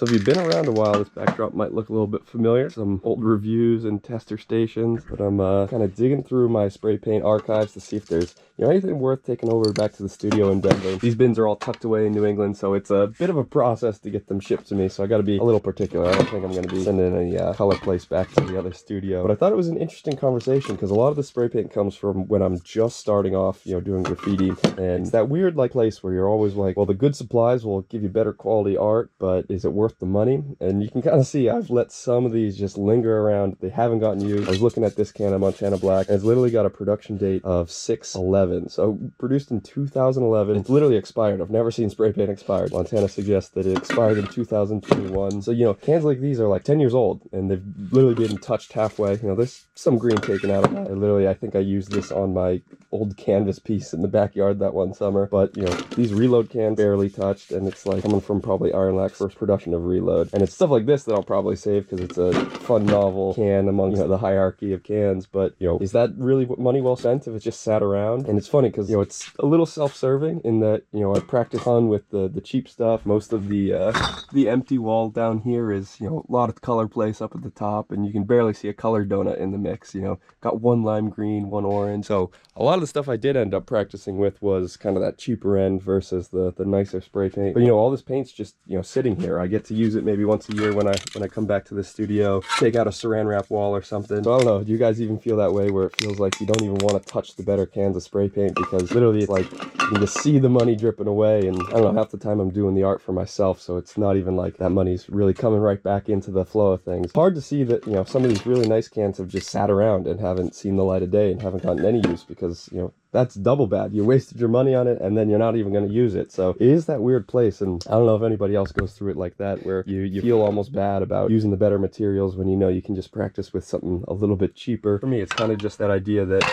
So if you've been around a while, this backdrop might look a little bit familiar. Some old reviews and tester stations, but I'm kind of digging through my spray paint archives to see if there's anything worth taking over back to the studio in Denver. These bins are all tucked away in New England, so it's a bit of a process to get them shipped to me, so I got to be a little particular. I don't think I'm going to be sending any color place back to the other studio. But I thought it was an interesting conversation because a lot of the spray paint comes from when I'm just starting off, doing graffiti, and it's that weird place where you're always like, well, the good supplies will give you better quality art, but is it worth the money? And you can kind of see I've let some of these just linger around. They haven't gotten used. I was looking at this can of Montana Black, and it's literally got a production date of 6/11. So produced in 2011. It's literally expired. I've never seen spray paint expired. Montana suggests that it expired in 2021. So, cans like these are like 10 years old, and they've literally been touched halfway. There's some green taken out of that. I think I used this on my old canvas piece in the backyard that one summer. But, these Reload cans barely touched, and it's like coming from probably Iron Lac's first production of Reload. And it's stuff like this that I'll probably save because it's a fun, novel can among the hierarchy of cans. But, is that really money well spent if it just sat around? And it's funny because, it's a little self-serving in that, I practice on with the cheap stuff. Most of the empty wall down here is, a lot of color place up at the top, and you can barely see a color donut in the mix. Got one lime green, one orange. So a lot of the stuff I did end up practicing with was kind of that cheaper end versus the nicer spray paint. But, all this paint's just, sitting here. I get to use it maybe once a year when I come back to the studio, take out a saran wrap wall or something. So I don't know, do you guys even feel that way where it feels like you don't even want to touch the better cans of spray paint because literally it's like you can just see the money dripping away? And I don't know, half the time I'm doing the art for myself, so it's not even like that money's really coming right back into the flow of things. It's hard to see that, some of these really nice cans have just sat around and haven't seen the light of day and haven't gotten any use because, that's double bad. You wasted your money on it and then you're not even going to use it. So it is that weird place, and I don't know if anybody else goes through it like that where you feel almost bad about using the better materials when you can just practice with something a little bit cheaper. For me, it's kind of just that idea that,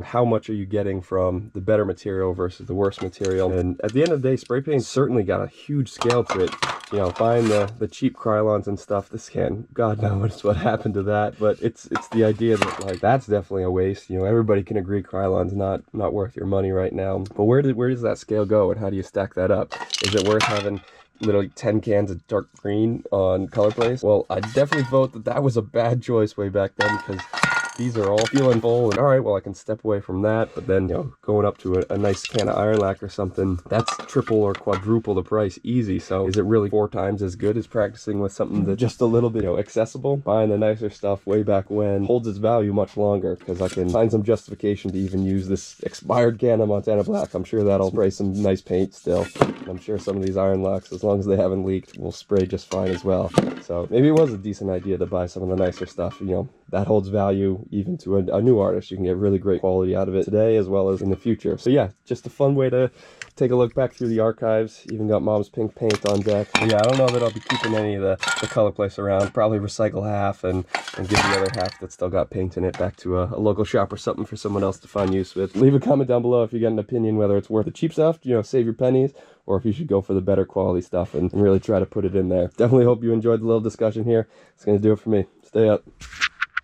how much are you getting from the better material versus the worse material? And at the end of the day, spray paint certainly got a huge scale to it. Buying the cheap Krylons and stuff, this can, God knows what happened to that, but it's the idea that that's definitely a waste. Everybody can agree Krylon's not worth your money right now. But where does that scale go, and how do you stack that up? Is it worth having literally 10 cans of dark green on color place? Well, I definitely vote that was a bad choice way back then because these are all feeling full, and all right, well, I can step away from that. But then, going up to a nice can of Iron Lac or something, that's triple or quadruple the price easy. So is it really 4 times as good as practicing with something that's just a little bit, accessible? Buying the nicer stuff way back when holds its value much longer because I can find some justification to even use this expired can of Montana Black. I'm sure that'll spray some nice paint still. And I'm sure some of these Iron Lacs, as long as they haven't leaked, will spray just fine as well. So maybe it was a decent idea to buy some of the nicer stuff. That holds value even to a new artist. You can get really great quality out of it today as well as in the future. So yeah, just a fun way to take a look back through the archives. Even got Mom's Pink paint on deck. But yeah, I don't know that I'll be keeping any of the color place around. Probably recycle half and give the other half that's still got paint in it back to a local shop or something for someone else to find use with. Leave a comment down below if you got an opinion whether it's worth the cheap stuff, save your pennies, or if you should go for the better quality stuff and really try to put it in there. Definitely hope you enjoyed the little discussion here. It's going to do it for me. Stay up.